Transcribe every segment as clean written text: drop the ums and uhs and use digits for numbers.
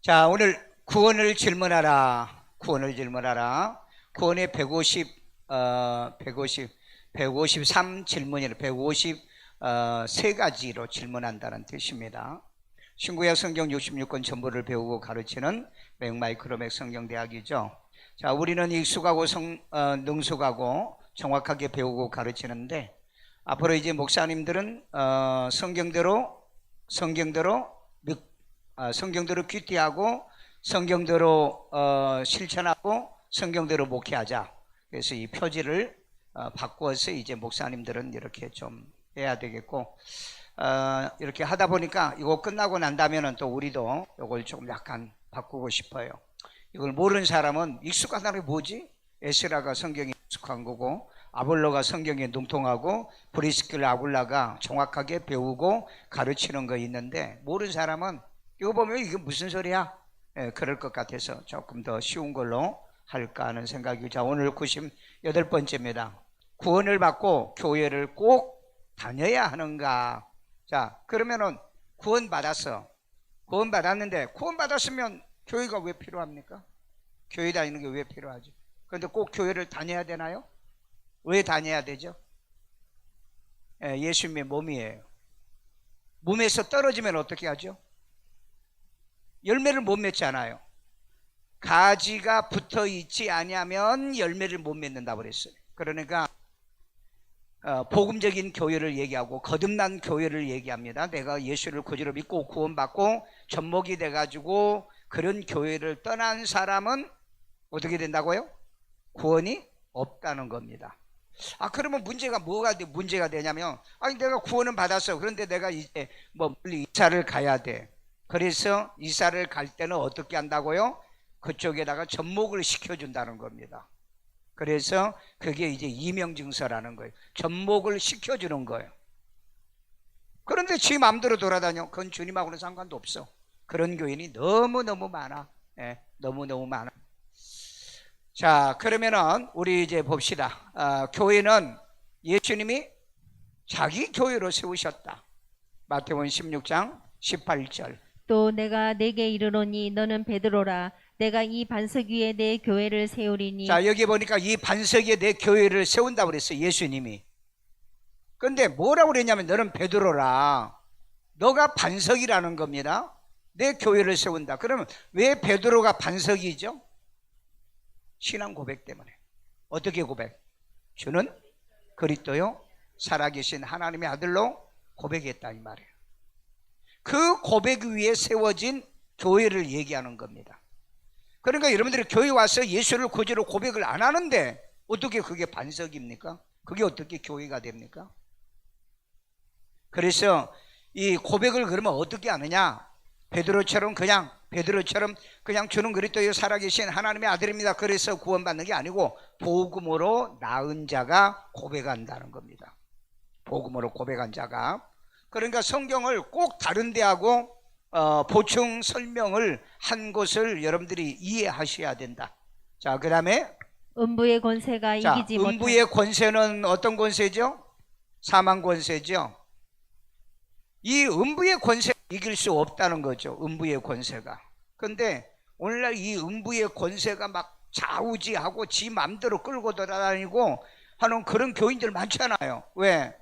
자, 오늘 구원을 질문하라. 구원을 질문하라. 구원의 153 질문이라 153가지로 질문한다는 뜻입니다. 신구약 성경 66권 전부를 배우고 가르치는 맥마이크로맥 성경대학이죠. 자, 우리는 익숙하고 능숙하고 정확하게 배우고 가르치는데, 앞으로 이제 목사님들은 성경대로 귀띠하고 성경대로 실천하고 성경대로 목회하자. 그래서 이 표지를 바꾸어서 이제 목사님들은 이렇게 좀 해야 되겠고, 이렇게 하다 보니까 이거 끝나고 난다면은 또 우리도 이걸 조금 약간 바꾸고 싶어요. 이걸 모르는 사람은 익숙하다는 게 뭐지? 에스라가 성경에 익숙한 거고, 아볼로가 성경에 능통하고, 브리스길라 아굴라가 정확하게 배우고 가르치는 거 있는데, 모르는 사람은 이거 보면 이게 무슨 소리야? 그럴 것 같아서 조금 더 쉬운 걸로 할까 하는 생각이고, 자, 오늘 98번째입니다. 구원을 받고 교회를 꼭 다녀야 하는가? 자, 그러면은 구원 받았는데 구원 받았으면 교회가 왜 필요합니까? 교회 다니는 게 왜 필요하죠? 그런데 꼭 교회를 다녀야 되나요? 왜 다녀야 되죠? 예수님의 몸이에요. 몸에서 떨어지면 어떻게 하죠? 열매를 못 맺잖아요. 가지가 붙어 있지 아니하면 열매를 못 맺는다고 그랬어요. 그러니까 복음적인 교회를 얘기하고 거듭난 교회를 얘기합니다. 내가 예수를 구주로 믿고 구원받고 접목이 돼가지고 그런 교회를 떠난 사람은 어떻게 된다고요? 구원이 없다는 겁니다. 그러면 뭐가 문제가 되냐면, 내가 구원은 받았어. 그런데 내가 이제 멀리 이사를 가야 돼. 그래서 이사를 갈 때는 어떻게 한다고요? 그쪽에다가 접목을 시켜준다는 겁니다. 그래서 그게 이제 이명증서라는 거예요. 접목을 시켜주는 거예요. 그런데 지 마음대로 돌아다녀. 그건 주님하고는 상관도 없어. 그런 교인이 너무너무 많아. 너무너무 많아. 자, 그러면은 우리 이제 봅시다. 교회는 예수님이 자기 교회로 세우셨다. 마태복음 16장 18절. 또 내가 네게 이르노니 너는 베드로라. 내가 이 반석 위에 내 교회를 세우리니. 자, 여기 보니까 이 반석 위에 내 교회를 세운다고 그랬어요. 예수님이. 근데 뭐라고 그랬냐면 너는 베드로라. 너가 반석이라는 겁니다. 내 교회를 세운다. 그러면 왜 베드로가 반석이죠? 신앙 고백 때문에. 어떻게 고백? 주는 그리스도요 살아계신 하나님의 아들로 고백했다 이 말이에요. 그 고백 위에 세워진 교회를 얘기하는 겁니다. 그러니까 여러분들이 교회 와서 예수를 구주로 고백을 안 하는데 어떻게 그게 반석입니까? 그게 어떻게 교회가 됩니까? 그래서 이 고백을 그러면 어떻게 하느냐? 베드로처럼 그냥 주는 그리스도의 살아계신 하나님의 아들입니다. 그래서 구원받는 게 아니고 복음으로 낳은 자가 고백한다는 겁니다. 복음으로 고백한 자가. 그러니까 성경을 꼭 다른 데하고 보충 설명을 한 것을 여러분들이 이해하셔야 된다. 자, 그 다음에 음부의 권세가 이기지 못한. 음부의 권세는 어떤 권세죠? 사망 권세죠. 이 음부의 권세가 이길 수 없다는 거죠. 음부의 권세가. 그런데 오늘날 이 음부의 권세가 막 좌우지하고 지 맘대로 끌고 돌아다니고 하는 그런 교인들 많잖아요. 왜요?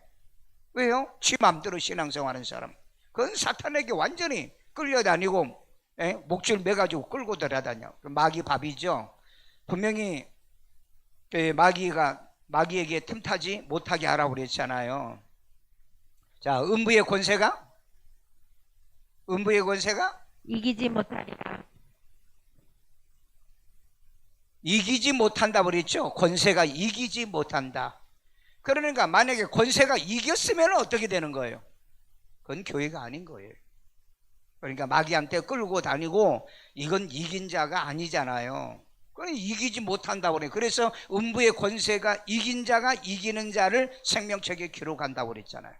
지 맘대로 신앙생활하는 사람. 그건 사탄에게 완전히 끌려다니고 목줄 매가지고 끌고 돌아다녀. 마귀 밥이죠. 분명히 마귀에게 틈타지 못하게 하라고 그랬잖아요. 자, 음부의 권세가 이기지 못하리라. 이기지 못한다 그랬죠. 권세가 이기지 못한다. 그러니까 만약에 권세가 이겼으면 어떻게 되는 거예요? 그건 교회가 아닌 거예요. 그러니까 마귀한테 끌고 다니고 이건 이긴 자가 아니잖아요. 그건 이기지 못한다고 그래요. 그래서 음부의 권세가 이긴 자가 이기는 자를 생명책에 기록한다고 그랬잖아요.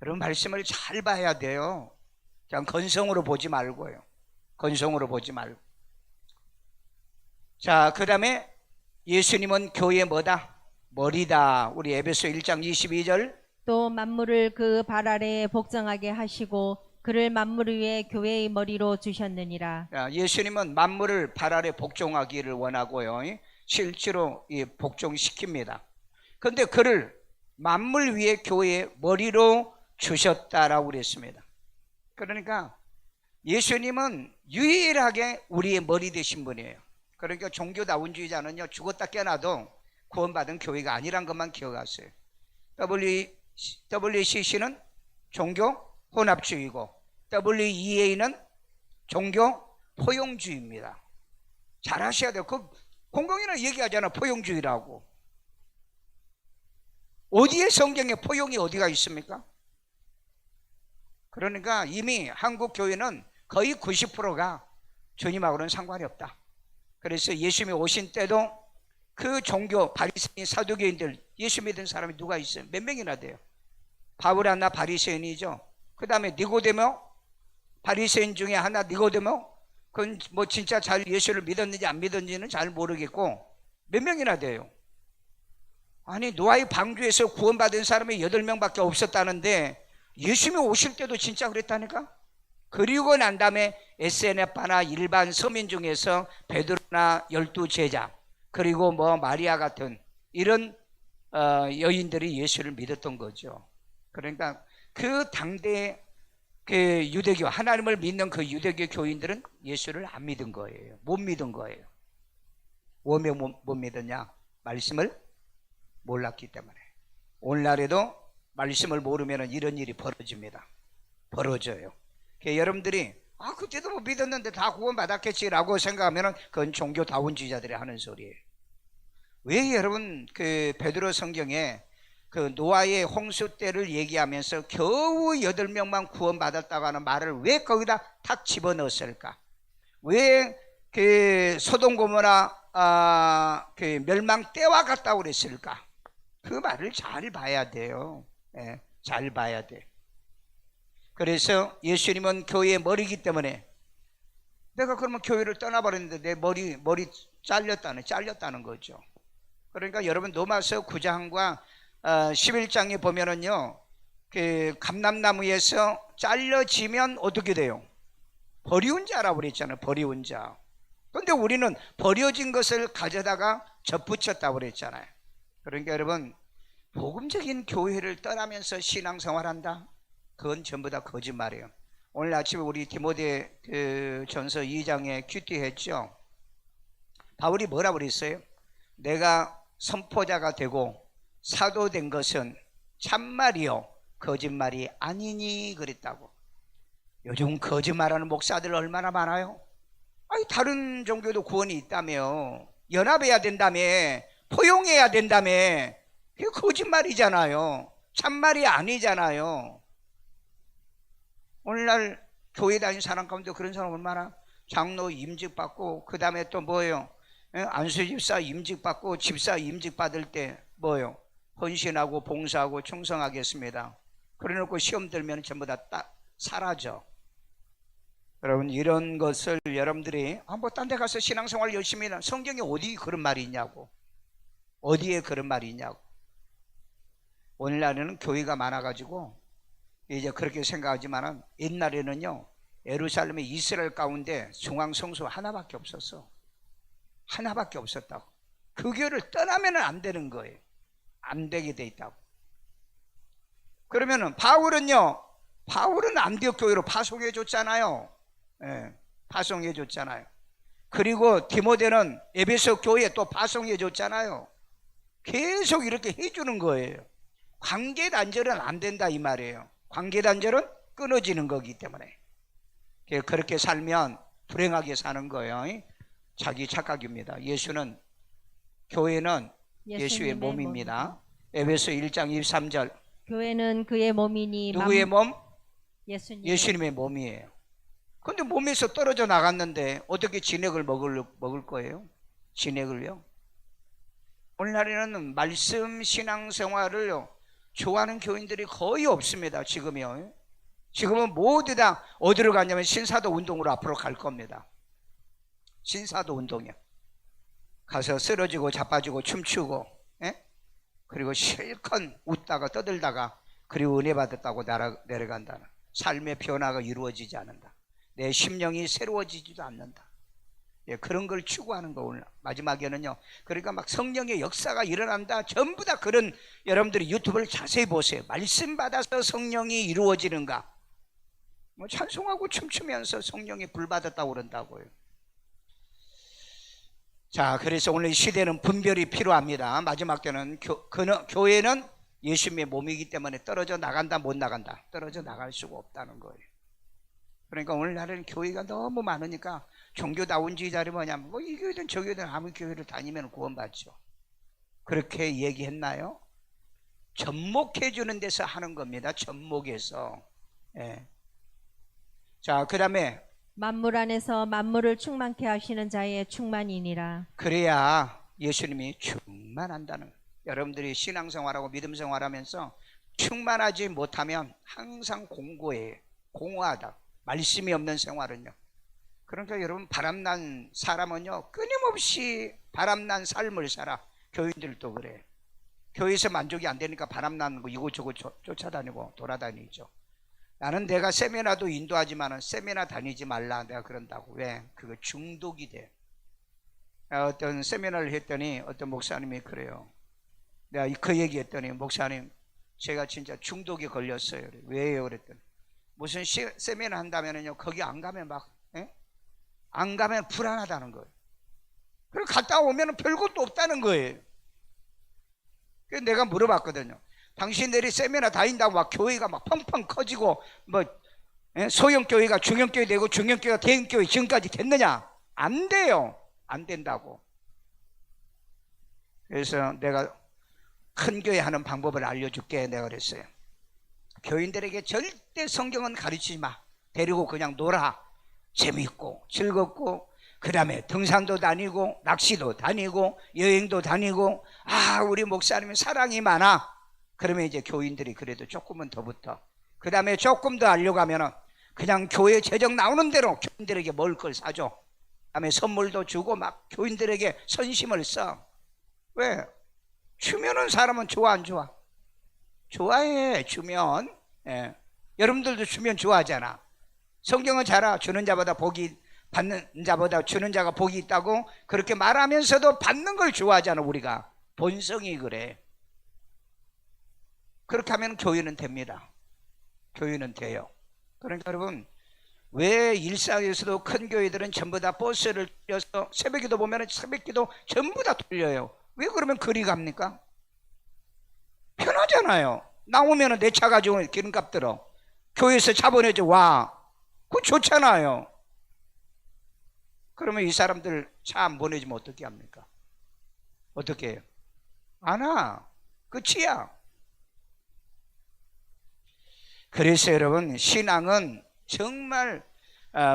여러분 말씀을 잘 봐야 돼요. 그냥 건성으로 보지 말고요. 건성으로 보지 말고. 자, 그 다음에 예수님은 교회의 뭐다? 머리다. 우리 에베소 1장 22절. 또 만물을 그 발 아래에 복종하게 하시고 그를 만물 위에 교회의 머리로 주셨느니라. 예수님은 만물을 발 아래 복종하기를 원하고요. 실제로 복종시킵니다. 그런데 그를 만물 위에 교회의 머리로 주셨다라고 그랬습니다. 그러니까 예수님은 유일하게 우리의 머리 되신 분이에요. 그러니까 종교다원주의자는요, 죽었다 깨어나도 구원받은 교회가 아니란 것만 기억하세요. WCC는 종교 혼합주의고 WEA는 종교 포용주의입니다. 잘 아셔야 돼요. 그 공공연히 얘기하잖아, 포용주의라고. 어디에 성경에 포용이 어디가 있습니까? 그러니까 이미 한국 교회는 거의 90%가 주님하고는 상관이 없다. 그래서 예수님이 오신 때도 그 종교 바리새인 사두개인들 예수 믿은 사람이 누가 있어요? 몇 명이나 돼요? 바울 하나 바리새인이죠. 그 다음에 니고데모, 바리새인 중에 하나 니고데모. 그건 뭐 진짜 잘 예수를 믿었는지 안 믿었는지는 잘 모르겠고 몇 명이나 돼요? 아니 노아의 방주에서 구원받은 사람이 8명밖에 없었다는데 예수님이 오실 때도 진짜 그랬다니까? 그리고 난 다음에 SNF나 일반 서민 중에서 베드로나 12제자 그리고 뭐 마리아 같은 이런 여인들이 예수를 믿었던 거죠. 그러니까 그 당대의 그 유대교, 하나님을 믿는 그 유대교 교인들은 예수를 안 믿은 거예요. 못 믿은 거예요. 왜 못 믿었냐? 말씀을 몰랐기 때문에. 오늘날에도 말씀을 모르면 이런 일이 벌어집니다. 벌어져요. 여러분들이 그때도 뭐 믿었는데 다 구원받았겠지라고 생각하면 그건 종교다원주의자들이 하는 소리예요. 왜 여러분 그 베드로 성경에 그 노아의 홍수 때를 얘기하면서 겨우 8명만 구원받았다고 하는 말을 왜 거기다 탁 집어넣었을까? 왜 그 소돔 고모라 그 멸망 때와 같다고 그랬을까? 그 말을 잘 봐야 돼요. 잘 봐야 돼. 그래서 예수님은 교회의 머리이기 때문에 내가 그러면 교회를 떠나버렸는데 내 머리 잘렸다는 거죠. 그러니까 여러분 로마서 9장과 11장에 보면은요, 그 감람나무에서 잘려지면 어떻게 돼요? 버리운 자라고 그랬잖아요. 버리운 자. 그런데 우리는 버려진 것을 가져다가 접붙였다고 그랬잖아요. 그러니까 여러분 복음적인 교회를 떠나면서 신앙생활한다? 그건 전부 다 거짓말이에요. 오늘 아침에 우리 디모데 그 전서 2장에 큐티했죠. 바울이 뭐라고 그랬어요? 내가 선포자가 되고 사도된 것은 참말이요 거짓말이 아니니 그랬다고. 요즘 거짓말하는 목사들 얼마나 많아요? 아니 다른 종교도 구원이 있다며, 연합해야 된다며, 포용해야 된다며. 그게 거짓말이잖아요. 참말이 아니잖아요. 오늘날 교회 다니는 사람 가운데 그런 사람 얼마나? 장로 임직 받고 그 다음에 또 뭐예요? 안수집사 임직 받고 집사 임직 받을 때 뭐예요? 헌신하고 봉사하고 충성하겠습니다. 그래놓고 시험 들면 전부 다 사라져. 여러분 이런 것을 여러분들이 뭐 딴 데 가서 신앙생활 열심히 해라. 성경에 어디 그런 말이 있냐고. 어디에 그런 말이 있냐고. 오늘날에는 교회가 많아가지고 이제 그렇게 생각하지만은 옛날에는요, 예루살렘의 이스라엘 가운데 중앙성소 하나밖에 없었어. 하나밖에 없었다고. 그 교회를 떠나면 안 되는 거예요. 안 되게 돼 있다고. 그러면은 바울은 안디옥 교회로 파송해 줬잖아요. 파송해 줬잖아요. 그리고 디모데는 에베소 교회에 또 파송해 줬잖아요. 계속 이렇게 해주는 거예요. 관계 단절은 안 된다 이 말이에요. 관계 단절은 끊어지는 거기 때문에. 그렇게 살면 불행하게 사는 거예요. 자기 착각입니다. 교회는 예수의 몸입니다. 에베소 1장 23절. 교회는 그의 몸이니 누구의 몸? 예수님의 몸이에요. 그런데 몸에서 떨어져 나갔는데 어떻게 진액을 먹을 거예요? 진액을요? 오늘날에는 말씀 신앙생활을 좋아하는 교인들이 거의 없습니다. 지금은 모두 다 어디로 가냐면 신사도 운동으로 앞으로 갈 겁니다. 신사도 운동이요. 가서 쓰러지고 자빠지고 춤추고, 그리고 실컷 웃다가 떠들다가 그리고 은혜 받았다고 내려간다는. 삶의 변화가 이루어지지 않는다. 내 심령이 새로워지지도 않는다. 예, 그런 걸 추구하는 거. 오늘 마지막에는요, 그러니까 막 성령의 역사가 일어난다, 전부 다 그런, 여러분들이 유튜브를 자세히 보세요. 말씀 받아서 성령이 이루어지는가, 뭐 찬송하고 춤추면서 성령이 불 받았다고 그런다고요. 자, 그래서 오늘 시대는 분별이 필요합니다. 마지막 때는 교회는 예수님의 몸이기 때문에 떨어져 나간다, 못 나간다? 떨어져 나갈 수가 없다는 거예요. 그러니까 오늘날에는 교회가 너무 많으니까 종교다운주의자리 뭐냐면, 뭐 이 교회든 저 교회든 아무 교회를 다니면 구원받죠. 그렇게 얘기했나요? 접목해 주는 데서 하는 겁니다. 접목해서. 예. 자, 그 다음에 만물 안에서 만물을 충만케 하시는 자의 충만이니라. 그래야 예수님이 충만한다는 거예요. 여러분들이 신앙생활하고 믿음생활하면서 충만하지 못하면 항상 공고해요. 공허하다. 말씀이 없는 생활은요. 그러니까 여러분, 바람난 사람은요, 끊임없이 바람난 삶을 살아. 교인들도 그래. 교회에서 만족이 안 되니까 바람난 거 이곳저곳 쫓아다니고 돌아다니죠. 나는 내가 세미나도 인도하지만은 세미나 다니지 말라, 내가 그런다고. 왜? 그거 중독이 돼. 어떤 세미나를 했더니 어떤 목사님이 그래요. 내가 그 얘기했더니, 목사님, 제가 진짜 중독에 걸렸어요. 왜요? 그랬더니, 무슨 세미나 한다면은요, 거기 안 가면 안 가면 불안하다는 거예요. 그리고 갔다 오면은 별것도 없다는 거예요. 그래서 내가 물어봤거든요. 당신들이 세미나 다닌다고 막 교회가 막 펑펑 커지고, 뭐 소형교회가 중형교회 되고 중형교회가 대형교회 지금까지 됐느냐? 안 돼요. 안 된다고. 그래서 내가 큰 교회 하는 방법을 알려줄게, 내가 그랬어요. 교인들에게 절대 성경은 가르치지 마. 데리고 그냥 놀아. 재미있고 즐겁고, 그 다음에 등산도 다니고 낚시도 다니고 여행도 다니고, 아, 우리 목사님은 사랑이 많아. 그러면 이제 교인들이 그래도 조금은 더 붙어. 그 다음에 조금 더 알려고 하면은 그냥 교회 재정 나오는 대로 교인들에게 먹을 걸 사줘. 그 다음에 선물도 주고 막 교인들에게 선심을 써. 왜? 주면은 사람은 좋아, 안 좋아? 좋아해. 주면. 예. 여러분들도 주면 좋아하잖아. 성경은 잘 알아. 주는 자보다 복이, 받는 자보다 주는 자가 복이 있다고 그렇게 말하면서도 받는 걸 좋아하잖아. 우리가 본성이 그래. 그렇게 하면 교회는 됩니다. 교회는 돼요. 그러니까 여러분, 왜 일상에서도 큰 교회들은 전부 다 버스를 돌려서 새벽기도 보면 새벽기도 전부 다 돌려요. 왜 그러면 그리 갑니까? 편하잖아요. 나오면 내 차 가지고 기름값 들어. 교회에서 차 보내줘. 와. 그거 좋잖아요. 그러면 이 사람들 차 안 보내주면 어떻게 합니까? 어떻게 해요? 안 와. 끝이야. 그래서 여러분, 신앙은 정말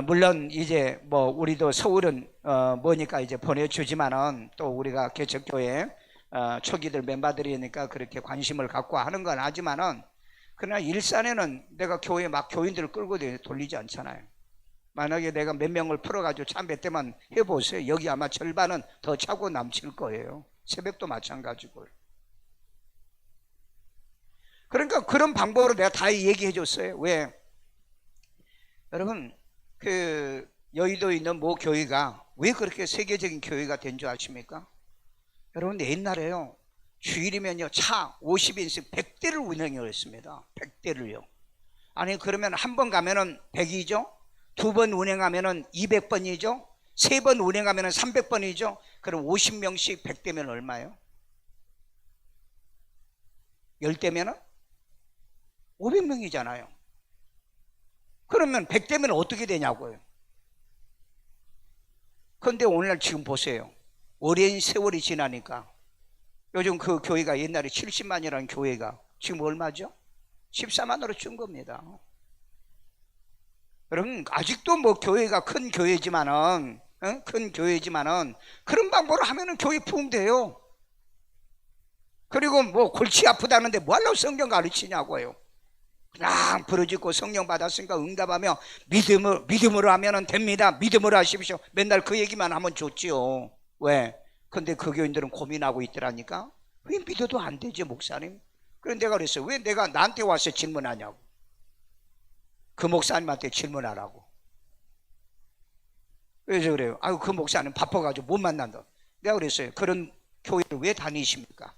물론 이제 뭐 우리도 서울은 뭐니까 이제 보내주지만은, 또 우리가 개척교회 초기들 멤버들이니까 그렇게 관심을 갖고 하는 건 하지만은, 그러나 일산에는 내가 교회 막 교인들을 끌고 돌리지 않잖아요. 만약에 내가 몇 명을 풀어가지고 차 몇 대만 해보세요. 여기 아마 절반은 더 차고 남칠 거예요. 새벽도 마찬가지고요. 그러니까 그런 방법으로 내가 다 얘기해 줬어요. 왜? 여러분, 그 여의도에 있는 모 교회가 왜 그렇게 세계적인 교회가 된 줄 아십니까? 여러분, 옛날에요, 주일이면요 차 50인씩 100대를 운행을 했습니다. 100대를요. 아니, 그러면 한 번 가면은 100이죠. 두 번 운행하면은 200번이죠. 세 번 운행하면은 300번이죠. 그럼 50명씩 100대면 얼마예요? 10대면은 500명이잖아요. 그러면 100대면 어떻게 되냐고요. 그런데 오늘날 지금 보세요. 오랜 세월이 지나니까 요즘 그 교회가 옛날에 70만이라는 교회가 지금 얼마죠? 14만으로 준 겁니다. 여러분, 아직도 뭐 교회가 큰 교회지만은, 큰 교회지만은 그런 방법으로 하면은 교회 부흥돼요. 그리고 뭐 골치 아프다는데 뭐하려고 성경 가르치냐고요. 그냥 부르짖고 성령 받았으니까 응답하며 믿음으로 하면은 됩니다. 믿음으로 하십시오. 맨날 그 얘기만 하면 좋지요. 왜? 근데 그 교인들은 고민하고 있더라니까. 왜 믿어도 안 되지, 목사님? 그래서 내가 그랬어요. 왜 내가 나한테 와서 질문하냐고. 그 목사님한테 질문하라고. 그래서 그래요. 아유, 그 목사님 바빠가지고 못 만난다. 내가 그랬어요. 그런 교회를 왜 다니십니까?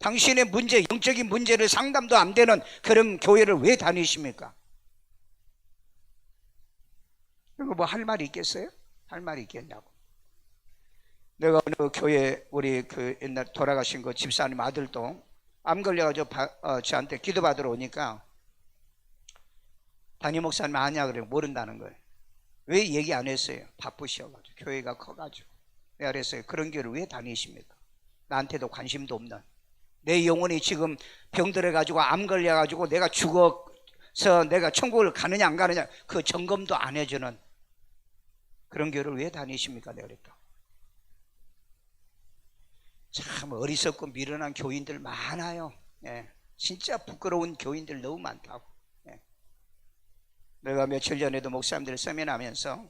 당신의 문제, 영적인 문제를 상담도 안 되는 그런 교회를 왜 다니십니까? 이거 뭐 할 말이 있겠어요? 할 말이 있겠냐고. 내가 어느 교회 우리 그 옛날 돌아가신 그 집사님 아들도 암 걸려가지고 저한테 기도받으러 오니까 담임 목사님 아냐 그래요. 모른다는 거예요. 왜 얘기 안 했어요? 바쁘셔가지고 교회가 커가지고. 내가 그랬어요. 그런 교회를 왜 다니십니까? 나한테도 관심도 없는, 내 영혼이 지금 병들어가지고 암 걸려가지고 내가 죽어서 내가 천국을 가느냐 안 가느냐 그 점검도 안 해주는 그런 교회를 왜 다니십니까? 내가 그랬다. 참 어리석고 미련한 교인들 많아요. 예. 진짜 부끄러운 교인들 너무 많다고. 예. 내가 며칠 전에도 목사님들 세미나하면서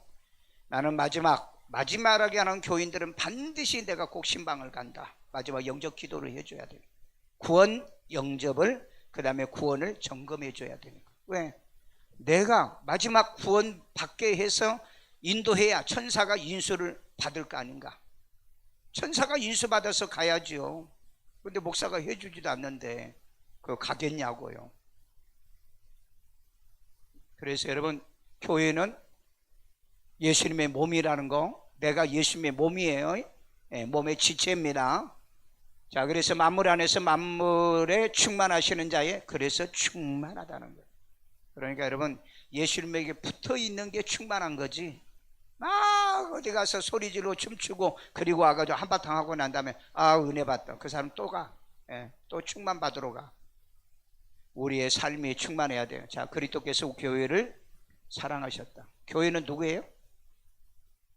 나는 마지막하게 하는 교인들은 반드시 내가 꼭 신방을 간다. 마지막 영접 기도를 해줘야 돼. 구원 영접을, 그 다음에 구원을 점검해 줘야 되니까. 왜? 내가 마지막 구원 받게 해서 인도해야 천사가 인수를 받을 거 아닌가. 천사가 인수 받아서 가야죠. 근데 목사가 해주지도 않는데 그거 가겠냐고요. 그래서 여러분, 교회는 예수님의 몸이라는 거, 내가 예수님의 몸이에요. 예, 몸의 지체입니다. 자, 그래서 만물 안에서 만물에 충만하시는 자에, 그래서 충만하다는 거예요. 그러니까 여러분, 예수님에게 붙어 있는 게 충만한 거지. 막 어디 가서 소리 지르고 춤추고 그리고 와가지고 한바탕 하고 난 다음에 은혜 받다, 그 사람 또 가. 예, 또 충만 받으러 가. 우리의 삶이 충만해야 돼요. 자, 그리스도께서 교회를 사랑하셨다. 교회는 누구예요?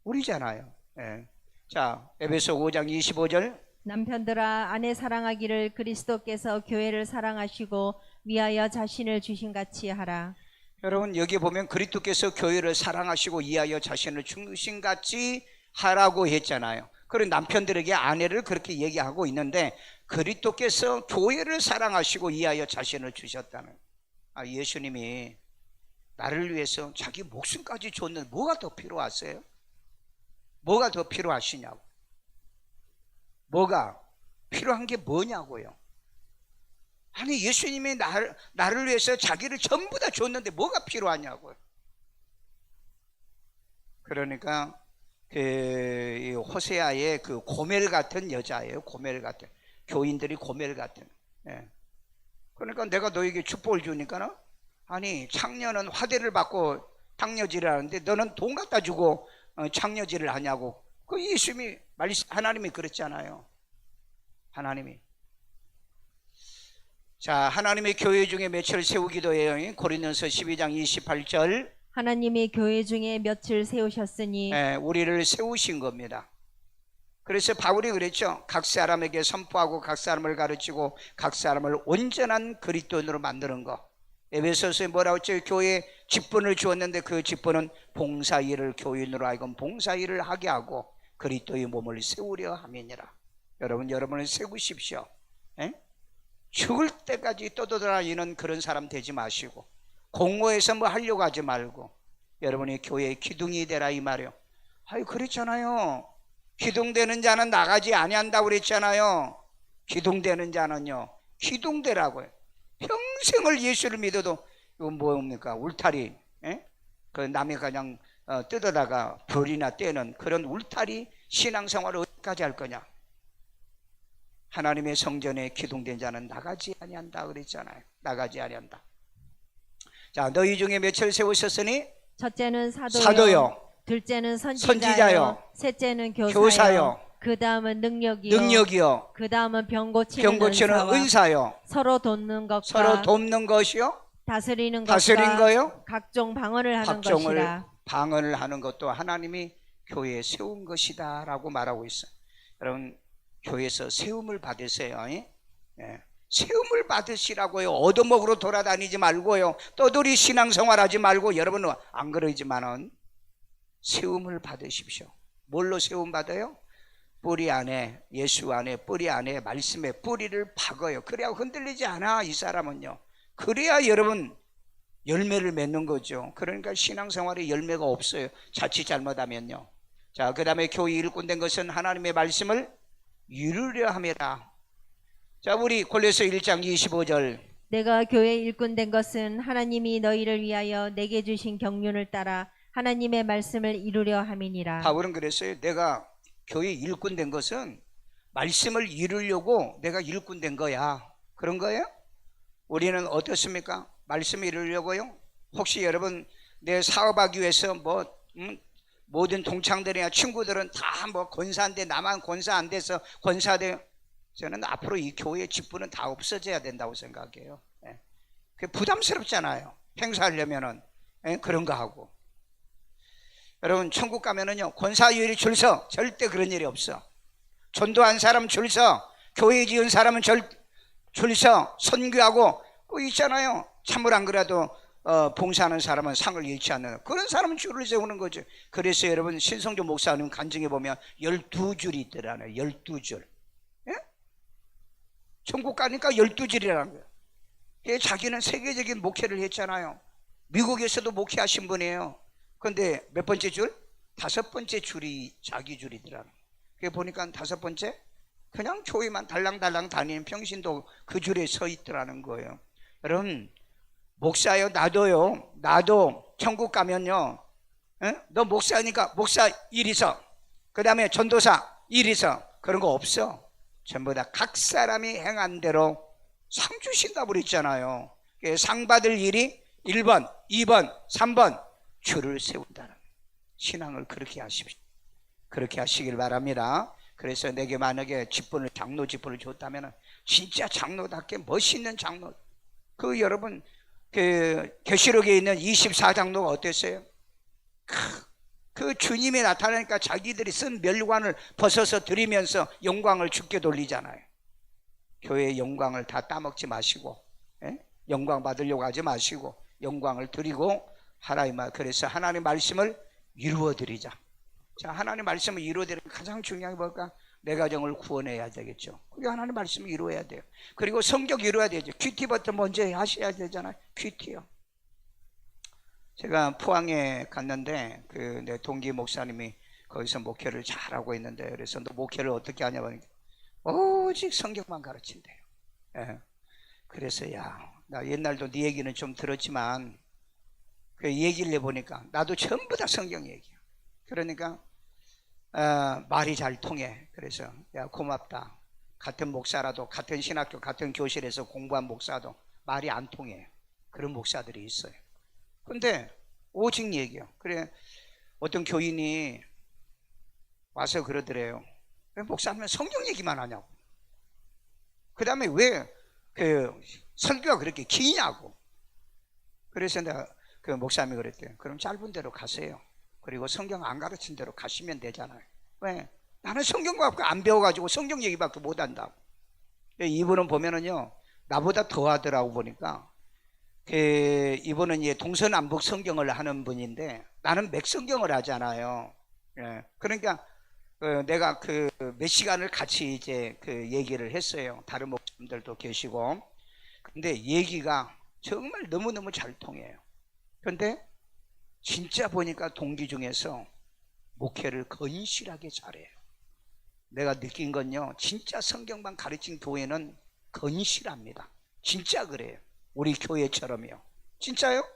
우리잖아요. 예. 자, 에베소 5장 25절. 남편들아 아내 사랑하기를 그리스도께서 교회를 사랑하시고 위하여 자신을 주신 같이 하라. 여러분, 여기 보면 그리스도께서 교회를 사랑하시고 위하여 자신을 주신 같이 하라고 했잖아요. 그리고 남편들에게 아내를 그렇게 얘기하고 있는데 그리스도께서 교회를 사랑하시고 위하여 자신을 주셨다는. 예수님이 나를 위해서 자기 목숨까지 줬는데 뭐가 더 필요하세요? 뭐가 더 필요하시냐고. 뭐가 필요한 게 뭐냐고요. 아니, 예수님이 나를 위해서 자기를 전부 다 줬는데 뭐가 필요하냐고요. 그러니까 이 호세아의 그 고멜 같은 여자예요. 고멜 같은, 교인들이 고멜 같은. 예. 그러니까 내가 너에게 축복을 주니까, 아니 창녀는 화대를 받고 창녀질을 하는데 너는 돈 갖다 주고 창녀질을 하냐고. 그 예수님이 하나님이 그랬잖아요. 하나님이. 자, 하나님의 교회 중에 며칠 세우기도 해요. 고린도서 12장 28절. 하나님이 교회 중에 며칠 세우셨으니 우리를 세우신 겁니다. 그래서 바울이 그랬죠. 각 사람에게 선포하고 각 사람을 가르치고 각 사람을 온전한 그리스도인으로 만드는 거. 에베소서에 뭐라고 했죠? 교회에 직분을 주었는데 그 직분은 봉사일을, 교인으로 하여금 봉사일을 하게 하고 그리스도의 몸을 세우려 함이니라. 여러분을 세우십시오. 에? 죽을 때까지 떠돌아다니는 그런 사람 되지 마시고 공모해서 뭐 하려고 하지 말고 여러분이 교회의 기둥이 되라 이 말이에요. 그랬잖아요. 기둥되는 자는 나가지 아니한다고 그랬잖아요. 기둥되는 자는요, 기둥되라고요. 평생을 예수를 믿어도 이건 뭡니까? 울타리. 그 남이 그냥 뜯어다가 벌이나 떼는 그런 울타리 신앙생활을 어디까지 할 거냐. 하나님의 성전에 기둥된 자는 나가지 아니한다 그랬잖아요. 나가지 아니한다. 자, 너희 중에 며칠 세우셨으니 첫째는 사도요, 둘째는 선지자요, 셋째는 교사요, 그 다음은 능력이요, 그 다음은 병 고치는 은사요, 서로 돕는 것이요, 다스리는 거요, 각종 방언을 하는 것이라. 방언을 하는 것도 하나님이 교회에 세운 것이다 라고 말하고 있어요. 여러분, 교회에서 세움을 받으세요. 예. 세움을 받으시라고요. 얻어먹으러 돌아다니지 말고요. 떠돌이 신앙생활 하지 말고. 여러분은 안 그러지만은 세움을 받으십시오. 뭘로 세움 받아요? 뿌리 안에, 예수 안에, 뿌리 안에 말씀의 뿌리를 박아요. 그래야 흔들리지 않아, 이 사람은요. 그래야 여러분 열매를 맺는 거죠. 그러니까 신앙생활에 열매가 없어요. 자칫 잘못하면요. 자, 그 다음에 교회 일꾼 된 것은 하나님의 말씀을 이루려 함이라. 자, 우리 골로새 1장 25절. 내가 교회 일꾼 된 것은 하나님이 너희를 위하여 내게 주신 경륜을 따라 하나님의 말씀을 이루려 함이니라. 바울은 그랬어요. 내가 교회 일꾼 된 것은 말씀을 이루려고 내가 일꾼 된 거야. 그런 거예요? 우리는 어떻습니까? 말씀을 이루려고요? 혹시 여러분 내 사업하기 위해서 모든 동창들이나 친구들은 다 뭐 권사인데 나만 권사 안 돼서 권사돼. 저는 앞으로 이 교회의 직분은 다 없어져야 된다고 생각해요. 예. 그게 부담스럽잖아요. 행사하려면은. 예? 그런 거 하고. 여러분 천국 가면은요 권사율이 줄 서. 절대 그런 일이 없어. 전도한 사람 줄 서. 교회 지은 사람은 줄 서. 선교하고 있잖아요. 참을 안 그래도 봉사하는 사람은 상을 잃지 않는 그런 사람은 줄을 세우는 거죠. 그래서 여러분 신성조 목사님 간증해 보면 12줄이 있더라고요. 12줄. 예? 천국 가니까 12줄이라는 거예요. 자기는 세계적인 목회를 했잖아요. 미국에서도 목회하신 분이에요. 그런데 몇 번째 줄? 5번째 줄이 자기 줄이더라고요. 그게 보니까 5번째 그냥 교회만 달랑달랑 다니는 평신도 그 줄에 서 있더라는 거예요. 여러분 목사요 나도 천국 가면요 너 목사니까 목사 일 있어. 그 다음에 전도사 일 있어. 그런 거 없어. 전부 다 각 사람이 행한 대로 상 주신다고 그랬잖아요. 상 받을 일이 1번 2번 3번 줄을 세운다는 신앙을 그렇게 하십시오. 그렇게 하시길 바랍니다. 그래서 내게 만약에 장로 직분을 줬다면 진짜 장로답게 멋있는 장로. 여러분 계시록에 있는 24장로가 어땠어요? 그 주님이 나타나니까 자기들이 쓴 멸관을 벗어서 드리면서 영광을 주께 돌리잖아요. 교회의 영광을 다 따먹지 마시고 영광 받으려고 하지 마시고 영광을 드리고 그래서 하나님의 말씀을 이루어드리자. 자, 하나님의 말씀을 이루어드리는 가장 중요한 게 뭘까? 내 가정을 구원해야 되겠죠. 그게 하나님의 말씀을 이루어야 돼요. 그리고 성경 이루어야 되죠. 큐티부터 먼저 하셔야 되잖아요. 큐티요. 제가 포항에 갔는데 내 동기 목사님이 거기서 목회를 잘하고 있는데 그래서 너 목회를 어떻게 하냐 보니까 오직 성경만 가르친대요. 예. 그래서 나 옛날도 네 얘기는 좀 들었지만 그 얘기를 해보니까 나도 전부 다 성경 얘기야. 그러니까 말이 잘 통해. 그래서 고맙다. 같은 목사라도 같은 신학교 같은 교실에서 공부한 목사도 말이 안 통해. 그런 목사들이 있어요. 근데 오직 얘기요. 그래 어떤 교인이 와서 그러더래요. 왜 목사님은 성경 얘기만 하냐고. 그 다음에 왜 설교가 그렇게 기냐고. 그래서 내가 그 목사님이 그랬대요. 그럼 짧은 대로 가세요. 그리고 성경 안 가르친 대로 가시면 되잖아요. 왜? 나는 성경 갖고 안 배워가지고 성경 얘기밖에 못한다고. 이분은 보면은요 나보다 더 하더라고. 보니까 이분은 이제 동서남북 성경을 하는 분인데 나는 맥성경을 하잖아요. 그러니까 내가 몇 시간을 같이 이제 얘기를 했어요. 다른 목사님들도 계시고. 근데 얘기가 정말 너무너무 잘 통해요. 그런데 진짜 보니까 동기 중에서 목회를 건실하게 잘해요. 내가 느낀 건요 진짜 성경만 가르친 교회는 건실합니다. 진짜 그래요. 우리 교회처럼요. 진짜요?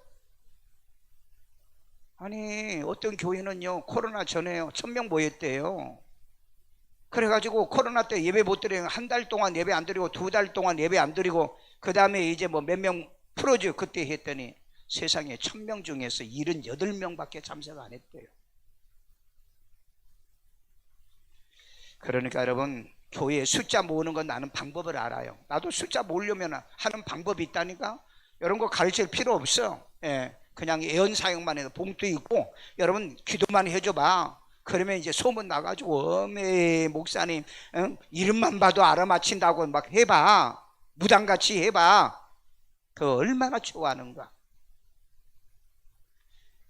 아니 어떤 교회는요 코로나 전에요 1000명 모였대요. 그래가지고 코로나 때 예배 못 드리고 한 달 동안 예배 안 드리고 2달 동안 예배 안 드리고 그 다음에 이제 뭐 몇 명 풀어줘 그때 했더니 세상에 1000명 중에서 78명밖에 참석 안 했대요. 그러니까 여러분 교회에 숫자 모으는 건 나는 방법을 알아요. 나도 숫자 모으려면 하는 방법이 있다니까. 이런 거 가르칠 필요 없어. 그냥 예언 사역만 해도 봉투 있고 여러분 기도만 해줘봐. 그러면 이제 소문 나가지고 어메 목사님 이름만 봐도 알아맞힌다고 막 해봐. 무당같이 해봐. 그 얼마나 좋아하는가.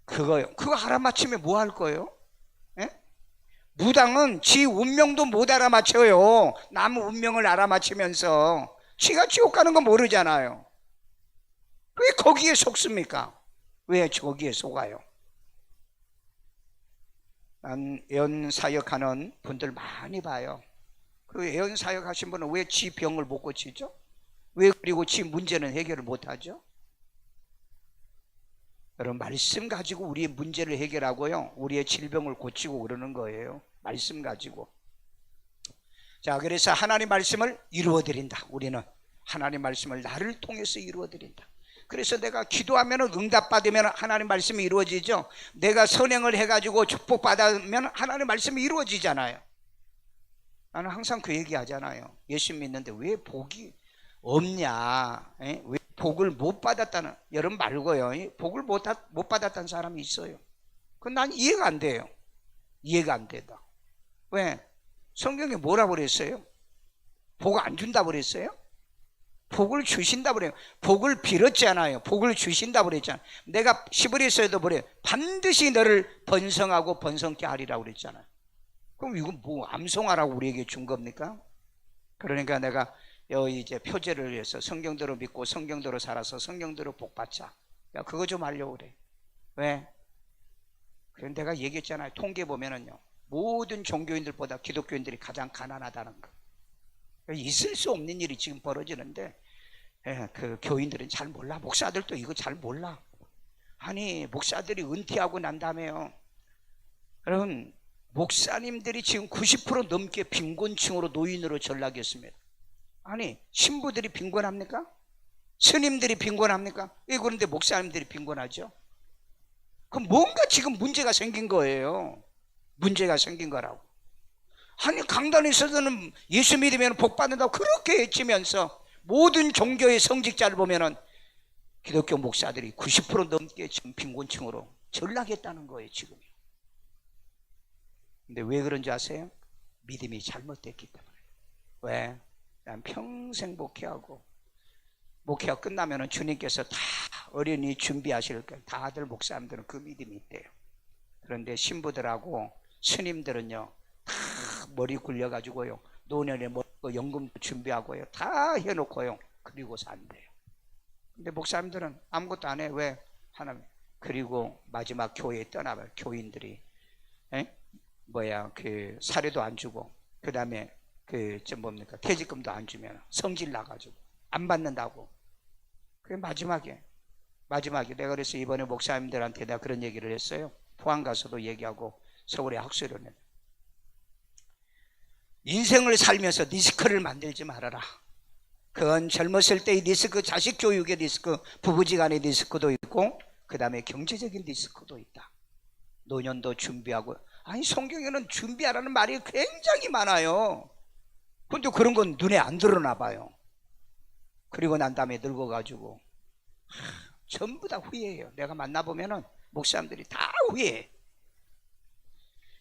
그거 알아맞히면 뭐 할 거예요? 무당은 지 운명도 못 알아맞혀요. 남 운명을 알아맞히면서 지가 지옥 가는 거 모르잖아요. 왜 거기에 속습니까? 왜 거기에 속아요? 난 애언 사역하는 분들 많이 봐요. 그 애언 사역하신 분은 왜 지 병을 못 고치죠? 왜 그리고 지 문제는 해결을 못 하죠? 여러분, 말씀 가지고 우리의 문제를 해결하고요, 우리의 질병을 고치고 그러는 거예요. 말씀 가지고. 자, 그래서 하나님 말씀을 이루어드린다. 우리는 하나님 말씀을 나를 통해서 이루어드린다. 그래서 내가 기도하면 응답받으면 하나님 말씀이 이루어지죠. 내가 선행을 해가지고 축복받으면 하나님 말씀이 이루어지잖아요. 나는 항상 그 얘기 하잖아요. 예수 믿는데 왜 복이 없냐, 왜 복을 못 받았다는, 여러분 말고요, 복을 못 받았다는 사람이 있어요. 그건 난 이해가 안 돼요. 이해가 안 된다. 왜? 성경에 뭐라 그랬어요? 복 안 준다 그랬어요? 복을 주신다 그래요. 복을 빌었잖아요. 복을 주신다 그랬잖아요. 내가 시브리서에도 그래요. 반드시 너를 번성하고 번성케 하리라고 그랬잖아요. 그럼 이건 뭐 암송하라고 우리에게 준 겁니까? 그러니까 내가 이제 표제를 위해서 성경대로 믿고 성경대로 살아서 성경대로 복 받자. 야, 그거 좀 하려고 그래. 왜? 그럼 내가 얘기했잖아요. 통계 보면은요, 모든 종교인들보다 기독교인들이 가장 가난하다는 거. 있을 수 없는 일이 지금 벌어지는데, 그 교인들은 잘 몰라. 목사들도 이거 잘 몰라. 아니, 목사들이 은퇴하고 난 다음에요, 여러분, 목사님들이 지금 90% 넘게 빈곤층으로 노인으로 전락했습니다. 아니, 신부들이 빈곤합니까? 스님들이 빈곤합니까? 왜 그런데 목사님들이 빈곤하죠? 그럼 뭔가 지금 문제가 생긴 거예요. 문제가 생긴 거라고. 아니, 강단에서는 예수 믿으면 복 받는다고 그렇게 외치면서 모든 종교의 성직자를 보면은 기독교 목사들이 90% 넘게 지금 빈곤층으로 전락했다는 거예요, 지금. 근데 왜 그런지 아세요? 믿음이 잘못됐기 때문에. 왜? 난 평생 목회하고 끝나면은 주님께서 다 어린이 준비하실 거예요. 다들 목사님들은 그 믿음이 있대요. 그런데 신부들하고 스님들은요, 다 머리 굴려가지고요, 노년에 연금도 준비하고요, 다 해놓고요, 그리고 산대요. 근데 목사님들은 아무것도 안 해. 왜? 하나님. 그리고 마지막 교회에 떠나면 교인들이 그 사례도 안 주고, 그 다음에 퇴직금도 안 주면 성질 나가지고 안 받는다고. 그게 마지막에 내가 그래서 이번에 목사님들한테 내가 그런 얘기를 했어요. 포항 가서도 얘기하고 서울에 학술을 했는데, 인생을 살면서 리스크를 만들지 말아라. 그건 젊었을 때의 리스크, 자식 교육의 리스크, 부부지간의 리스크도 있고, 그 다음에 경제적인 리스크도 있다. 노년도 준비하고. 아니, 성경에는 준비하라는 말이 굉장히 많아요. 근데 그런 건 눈에 안 드러나 봐요. 그리고 난 다음에 늙어가지고 전부 다 후회해요. 내가 만나보면은 목사님들이 다 후회해.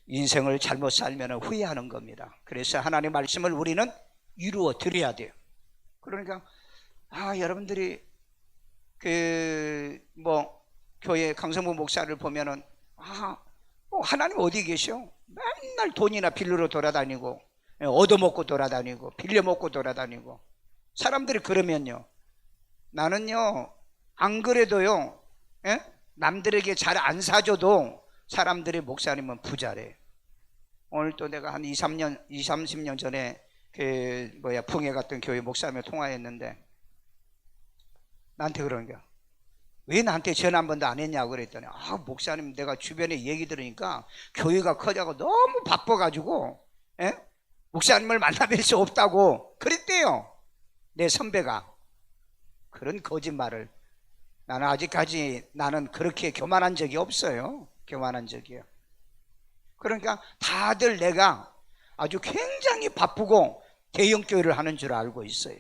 인생을 잘못 살면 후회하는 겁니다. 그래서 하나님의 말씀을 우리는 이루어 드려야 돼요. 그러니까 여러분들이 교회 강성부 목사를 보면은 하나님 어디 계셔? 맨날 돈이나 빌려로 돌아다니고, 얻어먹고 돌아다니고, 빌려먹고 돌아다니고. 사람들이 그러면요, 나는요, 안 그래도요, 남들에게 잘 안 사줘도 사람들이 목사님은 부자래. 오늘 또 내가 한 30년 전에 풍에 갔던 교회 목사님과 통화했는데, 나한테 그러는 거야. 왜 나한테 전화 한 번도 안 했냐고 그랬더니, 목사님, 내가 주변에 얘기 들으니까 교회가 커져고 너무 바빠가지고 목사님을 만나뵐 수 없다고 그랬대요. 내 선배가. 그런 거짓말을. 나는 아직까지 나는 그렇게 교만한 적이 없어요. 교만한 적이요. 그러니까 다들 내가 아주 굉장히 바쁘고 대형교회를 하는 줄 알고 있어요.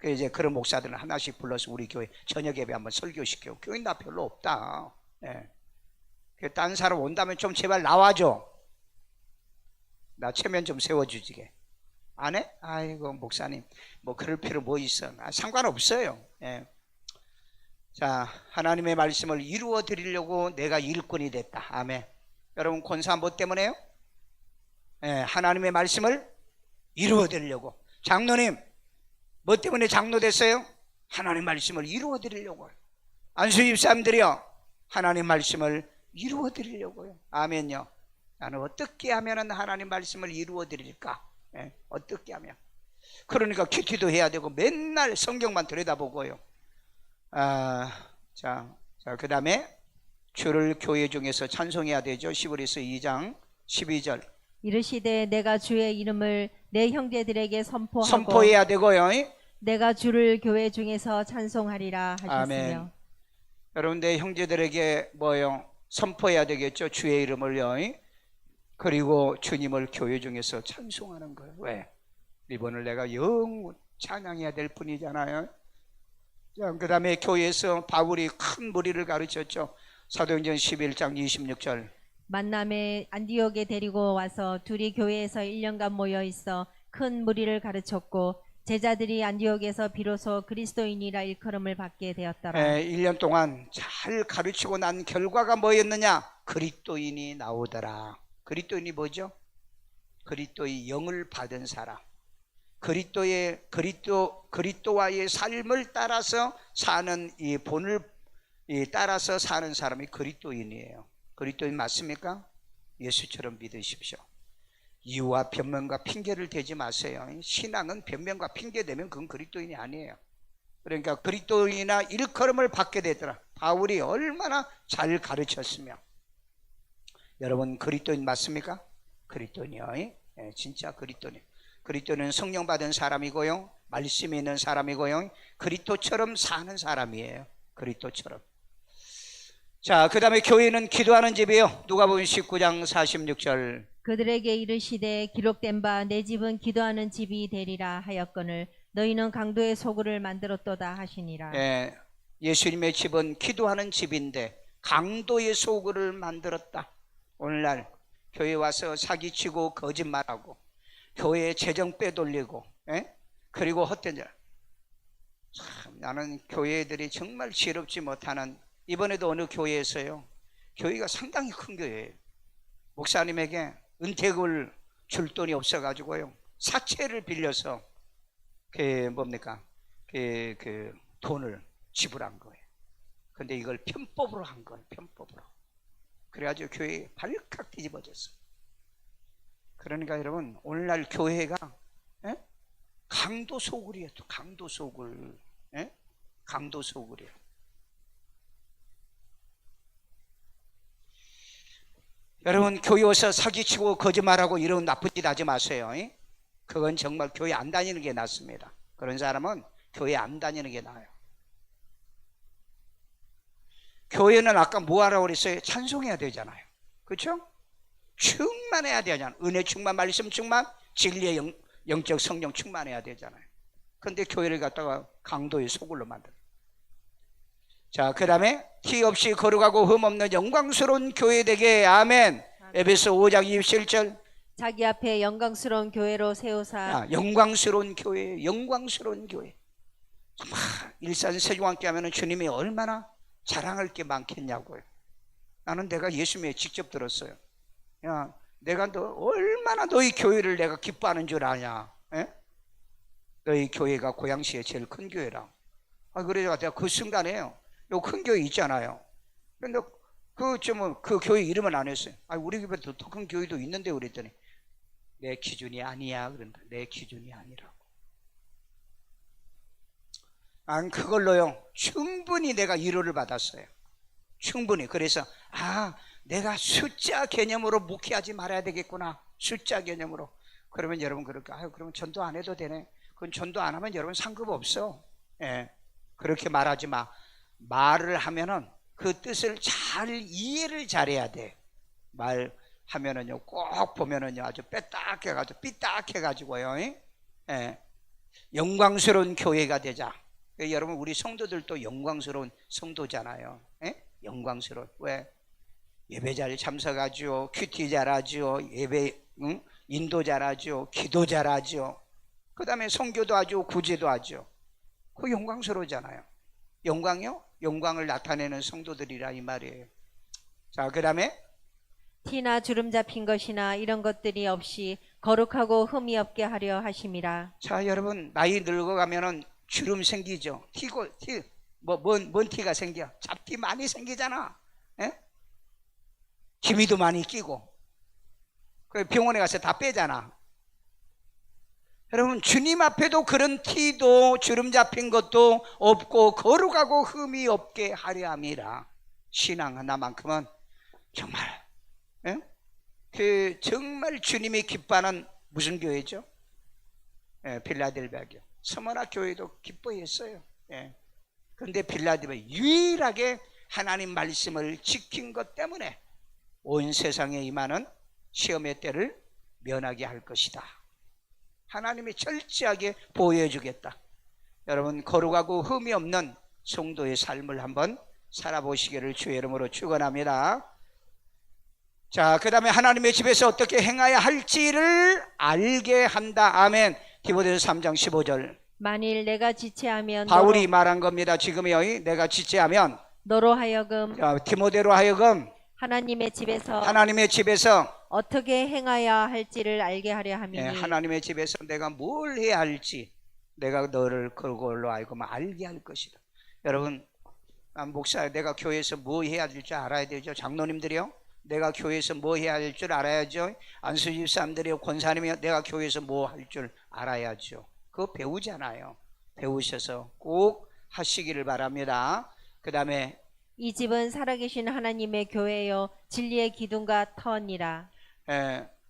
이제 그런 목사들은 하나씩 불러서 우리 교회 저녁 예배 한번 설교시켜요. 교인 나 별로 없다. 딴 사람 온다면 좀 제발 나와줘. 나 체면 좀 세워주지게. 안 해? 아이고, 목사님, 그럴 필요 뭐 있어. 상관없어요. 자, 하나님의 말씀을 이루어 드리려고 내가 일꾼이 됐다. 아멘. 여러분, 권사 뭐 때문에요? 하나님의 말씀을 이루어 드리려고. 장로님, 뭐 때문에 장로 됐어요? 하나님의 말씀을 이루어 드리려고. 안수 집사님들이요, 하나님 말씀을 이루어 드리려고요. 아멘요. 나는 어떻게 하면 하나님 말씀을 이루어 드릴까? 어떻게 하면? 그러니까 큐티도 해야 되고 맨날 성경만 들여다보고요. 그 다음에 주를 교회 중에서 찬송해야 되죠. 시브리서 2장 12절. 이르시되 내가 주의 이름을 내 형제들에게 선포하고 선포해야 되고요. 내가 주를 교회 중에서 찬송하리라 하셨으며. 아멘. 여러분, 내 형제들에게 뭐요? 선포해야 되겠죠. 주의 이름을요. 그리고 주님을 교회 중에서 찬송하는 거예요. 왜? 이번을 내가 영 찬양해야 될 뿐이잖아요. 그 다음에 교회에서 바울이 큰 무리를 가르쳤죠. 사도행전 11장 26절. 만남에 안디옥에 데리고 와서 둘이 교회에서 1년간 모여 있어 큰 무리를 가르쳤고 제자들이 안디옥에서 비로소 그리스도인이라 일컬음을 받게 되었더라. 1년 동안 잘 가르치고 난 결과가 뭐였느냐? 그리스도인이 나오더라. 그리스도인이 뭐죠? 그리스도의 영을 받은 사람. 그리스도와의 삶을 따라서 사는 이 본을 따라서 사는 사람이 그리스도인이에요. 그리스도인 맞습니까? 예수처럼 믿으십시오. 이유와 변명과 핑계를 대지 마세요. 신앙은 변명과 핑계 대면 그건 그리스도인이 아니에요. 그러니까 그리스도인이나 일컬음을 받게 되더라. 바울이 얼마나 잘 가르쳤으며. 여러분, 그리스도인 맞습니까? 그리스도인이요. 진짜 그리스도인. 그리스도는 성령 받은 사람이고요, 말씀이 있는 사람이고요, 그리스도처럼 사는 사람이에요. 그리스도처럼. 자, 그 다음에 교회는 기도하는 집이에요. 누가복음 19장 46절. 그들에게 이르시되 기록된 바 내 집은 기도하는 집이 되리라 하였거늘 너희는 강도의 소굴을 만들었도다 하시니라. 예수님의 집은 기도하는 집인데 강도의 소굴을 만들었다. 오늘날 교회 와서 사기치고 거짓말하고 교회에 재정 빼돌리고 그리고 헛된 자. 나는 교회들이 정말 지혜롭지 못하는, 이번에도 어느 교회에서요, 교회가 상당히 큰 교회예요. 목사님에게 은택을 줄 돈이 없어가지고요, 사채를 빌려서 그 돈을 지불한 거예요. 근데 이걸 편법으로 한 거예요. 편법으로. 그래가지고 교회 발칵 뒤집어졌어요. 그러니까 여러분, 오늘날 교회가 강도 소굴이에요. 강도 소굴. 강도 소굴이에요. 여러분, 교회 와서 사기치고 거짓말하고 이런 나쁜 짓 하지 마세요. 그건 정말 교회 안 다니는 게 낫습니다. 그런 사람은 교회 안 다니는 게 나아요. 교회는 아까 뭐 하라고 그랬어요? 찬송해야 되잖아요. 그렇죠? 충만해야 되잖아요. 은혜 충만, 말씀 충만, 진리의 영적 성령 충만해야 되잖아요. 그런데 교회를 갖다가 강도의 소굴로 만들어요. 자, 그 다음에 티 없이 거룩하고 흠없는 영광스러운 교회 되게. 아멘. 에베소 5장 27절. 자기 앞에 영광스러운 교회로 세우사. 영광스러운 교회, 영광스러운 교회. 정말 일산 세종함께 하면 주님이 얼마나 자랑할 게 많겠냐고요. 나는 내가 예수님에 직접 들었어요. 야, 내가 얼마나 너희 교회를 내가 기뻐하는 줄 아냐? 너희 교회가 고양시의 제일 큰 교회라. 그래서 내가 그 순간에요, 요 큰 교회 있잖아요. 근데 그 교회 이름은 안 했어요. 우리 교회도 더 큰 교회도 있는데 그랬더니 내 기준이 아니야. 그런다. 내 기준이 아니라고. 난 그걸로요 충분히 내가 위로를 받았어요. 충분히. 그래서 내가 숫자 개념으로 목회하지 말아야 되겠구나. 숫자 개념으로. 그러면 여러분 그럴까? 그러면 전도 안 해도 되네. 그건 전도 안 하면 여러분 상급 없어. 그렇게 말하지 마. 말을 하면은 그 뜻을 잘 이해를 잘해야 돼. 말하면은요 꼭 보면은요 아주 삐딱해가지고 삐딱해가지고요. 영광스러운 교회가 되자. 여러분, 우리 성도들도 영광스러운 성도잖아요. 영광스러운. 왜? 예배 잘 참석하죠. 큐티 잘하죠. 예배 인도 잘하죠. 기도 잘하죠. 그 다음에 선교도 하죠. 구제도 하죠. 그 영광스러우잖아요. 영광이요? 영광을 나타내는 성도들이라 이 말이에요. 자, 그 다음에 티나 주름 잡힌 것이나 이런 것들이 없이 거룩하고 흠이 없게 하려 하심이라. 자, 여러분, 나이 늙어가면은 주름 생기죠. 뭔 티가 생겨? 잡티 많이 생기잖아. 예? 기미도 많이 끼고. 그 병원에 가서 다 빼잖아. 여러분, 주님 앞에도 그런 티도 주름 잡힌 것도 없고 거룩하고 흠이 없게 하려 함이라. 신앙 하나만큼은 정말, 예? 그 정말 주님이 기뻐하는 무슨 교회죠? 예, 빌라델비아 교회. 서머나 교회도 기뻐했어요. 예. 그런데 빌라델비아 유일하게 하나님 말씀을 지킨 것 때문에 온 세상에 임하는 시험의 때를 면하게 할 것이다. 하나님이 철저하게 보호해 주겠다. 여러분, 거룩하고 흠이 없는 성도의 삶을 한번 살아보시기를 주의 이름으로 축원합니다. 자, 그 다음에 하나님의 집에서 어떻게 행해야 할지를 알게 한다. 아멘. 디모데서 3장 15절. 만일 내가 지체하면 바울이 말한 겁니다. 지금요, 내가 지체하면 너로 하여금 디모데로 하여금 하나님의 집에서 어떻게 행하여야 할지를 알게 하려 함이니. 예, 하나님의 집에서 내가 뭘 해야 할지 내가 너를 그걸로 알고 알게 할 것이다. 여러분, 목사, 내가 교회에서 뭐 해야 될 줄 알아야 되죠. 장로님들이요, 내가 교회에서 뭐 해야 할 줄 알아야죠. 안수집 사람들이요, 권사님이요, 내가 교회에서 뭐 할 줄 알아야죠. 그거 배우잖아요. 배우셔서 꼭 하시기를 바랍니다. 그 다음에 이 집은 살아계신 하나님의 교회요 진리의 기둥과 터니라.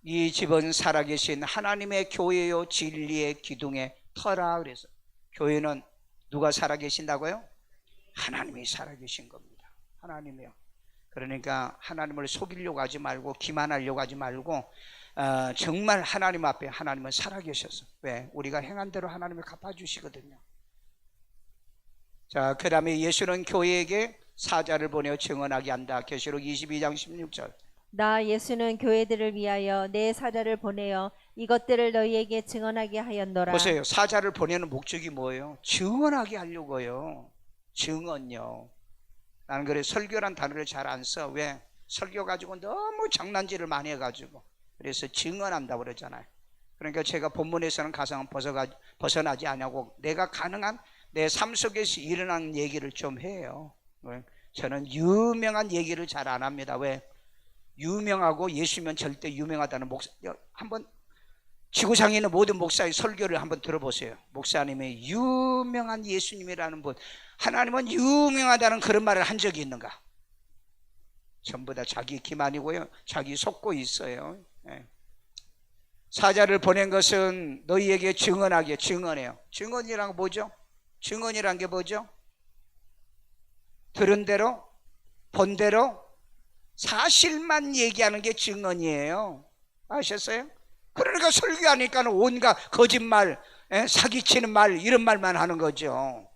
이 집은 살아계신 하나님의 교회요 진리의 기둥의 터라. 그래서 교회는 누가 살아계신다고요? 하나님이 살아계신 겁니다. 하나님이요. 그러니까 하나님을 속이려고 하지 말고 기만하려고 하지 말고 정말 하나님 앞에 하나님은 살아계셔서, 왜? 우리가 행한 대로 하나님이 갚아주시거든요. 자, 그 다음에 예수는 교회에게 사자를 보내어 증언하게 한다. 계시록 22장 16절. 나 예수는 교회들을 위하여 내 사자를 보내어 이것들을 너희에게 증언하게 하였노라. 보세요. 사자를 보내는 목적이 뭐예요? 증언하게 하려고요. 증언요. 나는 그래 설교란 단어를 잘 안 써. 왜? 설교 가지고 너무 장난질을 많이 해가지고. 그래서 증언한다고 그러잖아요. 그러니까 제가 본문에서는 가상은 벗어나지 않냐고, 내가 가능한 내 삶 속에서 일어난 얘기를 좀 해요. 저는 유명한 얘기를 잘 안 합니다. 왜? 유명하고 예수면 절대 유명하다는 목사, 한번 지구상에 있는 모든 목사의 설교를 한번 들어보세요. 목사님의 유명한 예수님이라는 분, 하나님은 유명하다는 그런 말을 한 적이 있는가? 전부 다 자기 기만이고요, 자기 속고 있어요. 사자를 보낸 것은 너희에게 증언하게. 증언해요. 증언이란 게 뭐죠? 증언이란 게 뭐죠? 들은 대로, 본 대로 사실만 얘기하는 게 증언이에요. 아셨어요? 그러니까 설교하니까 온갖 거짓말, 사기치는 말, 이런 말만 하는 거죠.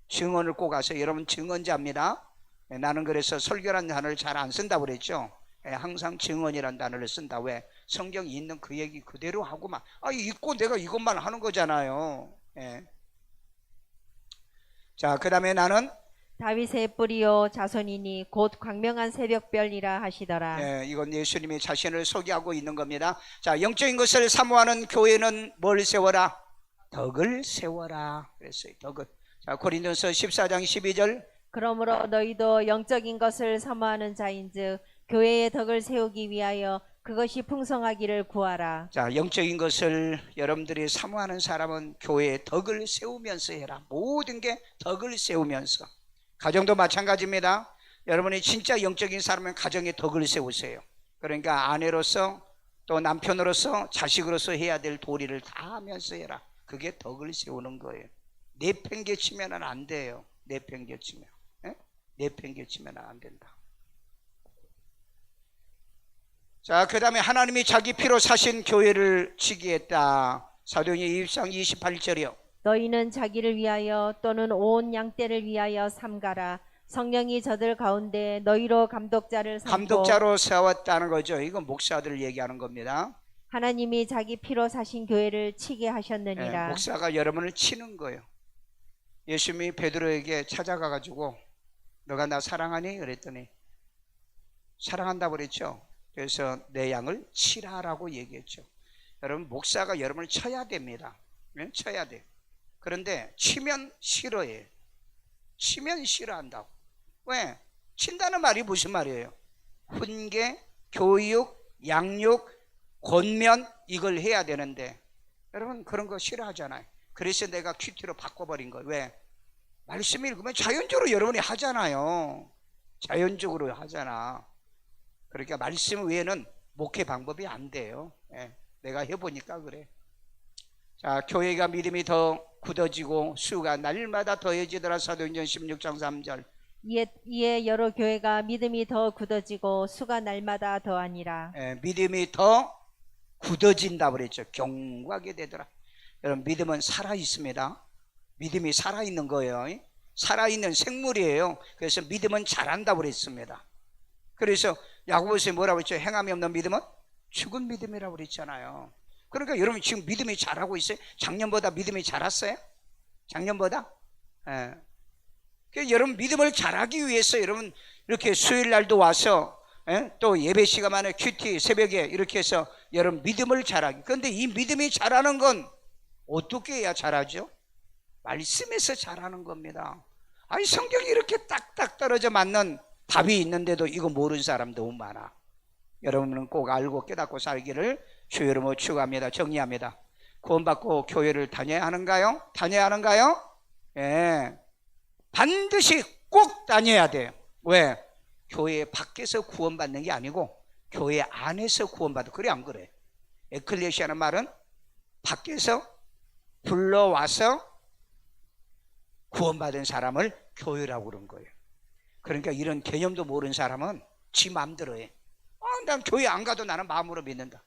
증언을 꼭 하세요. 여러분, 증언자입니다. 나는 그래서 설교라는 단어를 잘 안 쓴다고 그랬죠. 항상 증언이라는 단어를 쓴다. 왜? 성경에 있는 그 얘기 그대로 하고 읽고 내가 이것만 하는 거잖아요. 자, 그 다음에 나는 다윗의 뿌리요 자손이니 곧 광명한 새벽별이라 하시더라. 이건 예수님이 자신을 소개하고 있는 겁니다. 자, 영적인 것을 사모하는 교회는 뭘 세워라? 덕을 세워라 그랬어요. 덕을. 자, 고린도서 14장 12절. 그러므로 너희도 영적인 것을 사모하는 자인즉 교회의 덕을 세우기 위하여 그것이 풍성하기를 구하라. 자, 영적인 것을 여러분들이 사모하는 사람은 교회의 덕을 세우면서 해라. 모든 게 덕을 세우면서. 가정도 마찬가지입니다. 여러분이 진짜 영적인 사람은 가정의 덕을 세우세요. 그러니까 아내로서 또 남편으로서 자식으로서 해야 될 도리를 다 하면서 해라. 그게 덕을 세우는 거예요. 내팽개치면 안 돼요. 내팽개치면. 내팽개치면 안 된다. 자, 그 다음에 하나님이 자기 피로 사신 교회를 치기했다. 사도행전 2장 28절이요. 너희는 자기를 위하여 또는 온 양떼를 위하여 삼가라. 성령이 저들 가운데 너희로 감독자를 삼고. 감독자로 세웠다는 거죠. 이건 목사들을 얘기하는 겁니다. 하나님이 자기 피로 사신 교회를 치게 하셨느니라. 목사가 여러분을 치는 거예요. 예수님이 베드로에게 찾아가가지고 너가 나 사랑하니? 그랬더니 사랑한다고 그랬죠. 그래서 내 양을 치라라고 얘기했죠. 여러분, 목사가 여러분을 쳐야 됩니다. 쳐야 돼. 그런데 치면 싫어해. 치면 싫어한다고. 왜? 친다는 말이 무슨 말이에요? 훈계, 교육, 양육, 권면 이걸 해야 되는데 여러분 그런 거 싫어하잖아요. 그래서 내가 큐티로 바꿔버린 거예요. 왜? 말씀 읽으면 자연적으로 여러분이 하잖아요. 자연적으로 하잖아. 그러니까 말씀 외에는 목회 방법이 안 돼요. 예, 내가 해보니까 그래. 자, 교회가 믿음이 더 굳어지고 수가 날마다 더해지더라. 사도행전 16장 3절. 이에 여러 교회가 믿음이 더 굳어지고 수가 날마다 더하니라. 예, 믿음이 더 굳어진다 그랬죠. 견고하게 되더라. 여러분 믿음은 살아 있습니다. 믿음이 살아 있는 거예요. 살아 있는 생물이에요. 그래서 믿음은 자란다 그랬습니다. 그래서 야고보서에 뭐라고 했죠? 행함이 없는 믿음은 죽은 믿음이라고 그랬잖아요. 그러니까 여러분 지금 믿음이 자라고 있어요. 작년보다 믿음이 자랐어요? 작년보다? 예. 그래서 여러분 믿음을 자라기 위해서 여러분 이렇게 수요일 날도 와서 또 예배 시간만에 큐티 새벽에 이렇게 해서 여러분 믿음을 자라기. 그런데 이 믿음이 자라는 건 어떻게 해야 자라죠? 말씀에서 자라는 겁니다. 아니 성경이 이렇게 딱딱 떨어져 맞는 답이 있는데도 이거 모르는 사람 너무 많아. 여러분은 꼭 알고 깨닫고 살기를 주의 이름으로 축원합니다. 정리합니다. 구원받고 교회를 다녀야 하는가요? 다녀야 하는가요? 예, 반드시 꼭 다녀야 돼요. 왜? 교회 밖에서 구원받는 게 아니고 교회 안에서 구원받아. 그래 안 그래? 에클레시아는 말은 밖에서 불러와서 구원받은 사람을 교회라고 그런 거예요. 그러니까 이런 개념도 모르는 사람은 지 마음대로 해. 난 교회 안 가도 나는 마음으로 믿는다.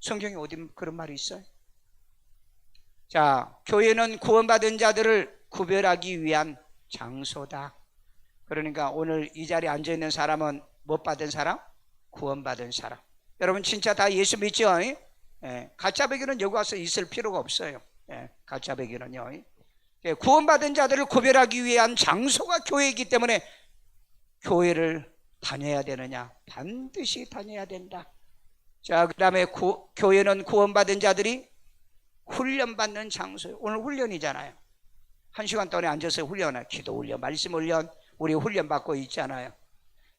성경에 어디 그런 말이 있어요? 자, 교회는 구원받은 자들을 구별하기 위한 장소다. 그러니까 오늘 이 자리에 앉아있는 사람은 못 받은 사람? 구원받은 사람. 여러분 진짜 다 예수 믿죠? 예, 가짜배기는 여기 와서 있을 필요가 없어요. 예, 가짜배기는요. 예, 구원받은 자들을 구별하기 위한 장소가 교회이기 때문에 교회를 다녀야 되느냐? 반드시 다녀야 된다. 자, 그 다음에 교회는 구원받은 자들이 훈련받는 장소예요. 오늘 훈련이잖아요. 1시간 동안에 앉아서 훈련을, 기도 훈련, 말씀 훈련, 우리 훈련받고 있잖아요.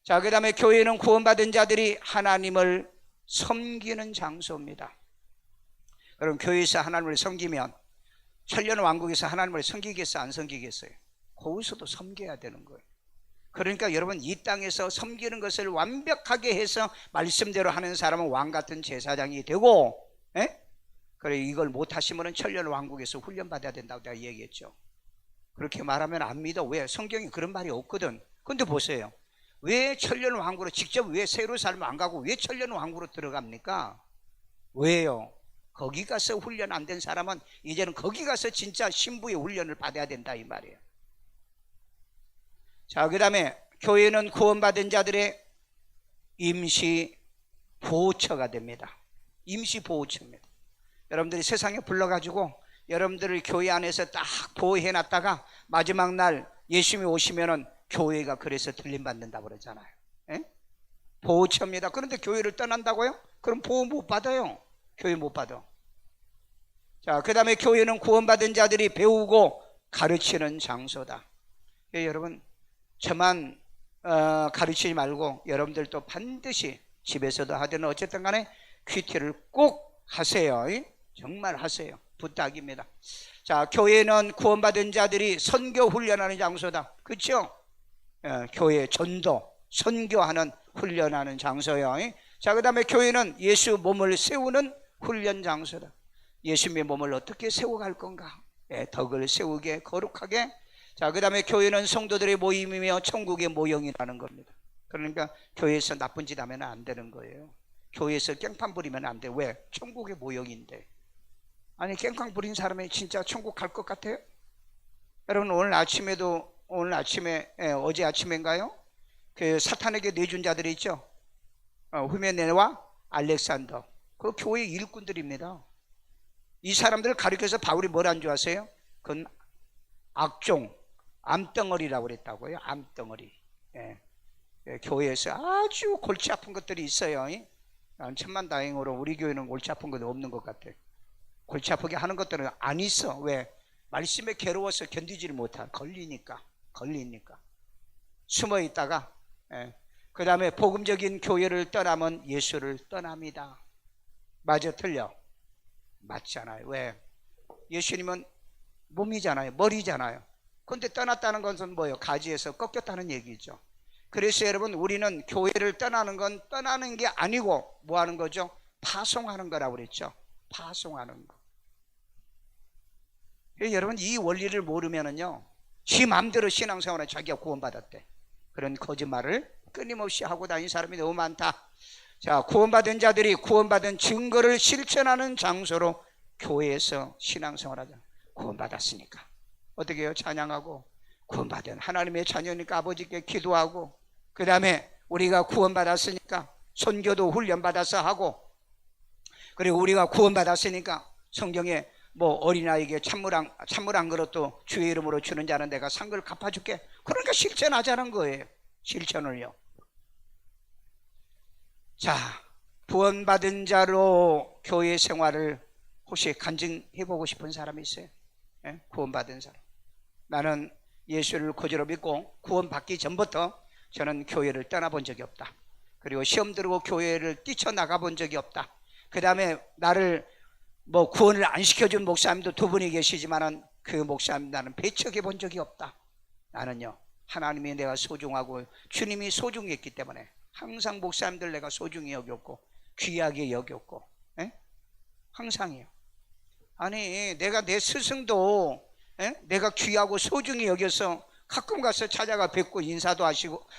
자, 그 다음에 교회는 구원받은 자들이 하나님을 섬기는 장소입니다. 여러분 교회에서 하나님을 섬기면 천년왕국에서 하나님을 섬기겠어 안 섬기겠어요? 거기서도 섬겨야 되는 거예요. 그러니까 여러분 이 땅에서 섬기는 것을 완벽하게 해서 말씀대로 하는 사람은 왕같은 제사장이 되고, 그래 이걸 못하시면 천년왕국에서 훈련받아야 된다고 내가 얘기했죠. 그렇게 말하면 안 믿어. 왜? 성경에 그런 말이 없거든. 근데 보세요. 왜 천년왕국으로 직접 왜 세루살렘 안 가고 왜 천년왕국으로 들어갑니까? 왜요? 거기 가서 훈련 안 된 사람은 이제는 거기 가서 진짜 신부의 훈련을 받아야 된다 이 말이에요. 자, 그 다음에 교회는 구원받은 자들의 임시 보호처가 됩니다. 임시 보호처입니다. 여러분들이 세상에 불러가지고 여러분들을 교회 안에서 딱 보호해놨다가 마지막 날 예수님이 오시면은 교회가 그래서 들림받는다고 그러잖아요. 보호처입니다. 그런데 교회를 떠난다고요? 그럼 보호 못 받아요. 교회 못 받아. 자, 그 다음에 교회는 구원받은 자들이 배우고 가르치는 장소다. 예, 여러분 저만 가르치지 말고 여러분들도 반드시 집에서도 하든 어쨌든 간에 큐티를 꼭 하세요. 정말 하세요. 부탁입니다. 자, 교회는 구원받은 자들이 선교 훈련하는 장소다. 그렇죠? 교회 전도, 선교하는 훈련하는 장소예요. 자, 그 다음에 교회는 예수 몸을 세우는 훈련 장소다. 예수님의 몸을 어떻게 세워갈 건가? 덕을 세우게 거룩하게. 자, 그 다음에 교회는 성도들의 모임이며 천국의 모형이라는 겁니다. 그러니까 교회에서 나쁜 짓 하면 안 되는 거예요. 교회에서 깽판 부리면 안 돼. 왜? 천국의 모형인데. 아니 깽판 부린 사람이 진짜 천국 갈 것 같아요? 여러분 오늘 아침에 어제 아침인가요? 그 사탄에게 내준 자들이 있죠. 후메네와 알렉산더. 그 교회 일꾼들입니다. 이 사람들을 가리켜서 바울이 뭐라는 줄 아세요? 그건 악종, 암덩어리라고 그랬다고요. 암덩어리. 교회에서 아주 골치 아픈 것들이 있어요. 천만다행으로 우리 교회는 골치 아픈 건 없는 것 같아요. 골치 아프게 하는 것들은 안 있어. 왜? 말씀에 괴로워서 견디지를 못하. 걸리니까 걸리니까 숨어 있다가, 그 다음에 복음적인 교회를 떠나면 예수를 떠납니다. 맞아, 틀려? 맞잖아요. 왜? 예수님은 몸이잖아요. 머리잖아요. 그런데 떠났다는 것은 뭐예요? 가지에서 꺾였다는 얘기죠. 그래서 여러분, 우리는 교회를 떠나는 건 떠나는 게 아니고 뭐 하는 거죠? 파송하는 거라고 그랬죠. 파송하는 거. 여러분, 이 원리를 모르면은요, 지 마음대로 신앙생활에 자기가 구원받았대, 그런 거짓말을 끊임없이 하고 다니는 사람이 너무 많다. 자, 구원받은 자들이 구원받은 증거를 실천하는 장소로 교회에서 신앙생활하자. 구원받았으니까 어떻게 해요? 찬양하고, 구원받은 하나님의 자녀니까 아버지께 기도하고, 그 다음에 우리가 구원받았으니까 선교도 훈련받아서 하고, 그리고 우리가 구원받았으니까 성경에 뭐 어린아이에게 찬물 한 그릇도 주의 이름으로 주는 자는 내가 상을 갚아줄게. 그러니까 실천하자는 거예요. 실천을요. 자, 구원받은 자로 교회 생활을 혹시 간증해보고 싶은 사람이 있어요? 구원받은 사람. 나는 예수를 거저로 믿고 구원받기 전부터 저는 교회를 떠나본 적이 없다. 그리고 시험 들고 교회를 뛰쳐나가본 적이 없다. 그 다음에 나를 뭐 구원을 안 시켜준 목사님도 두 분이 계시지만은 그 목사님 나는 배척해 본 적이 없다. 나는요, 하나님이 내가 소중하고 주님이 소중했기 때문에 항상 목사님들 내가 소중히 여겼고 귀하게 여겼고, 항상이요. 아니, 내가 내 스승도 내가 귀하고 소중히 여겨서 가끔 가서 찾아가 뵙고 인사도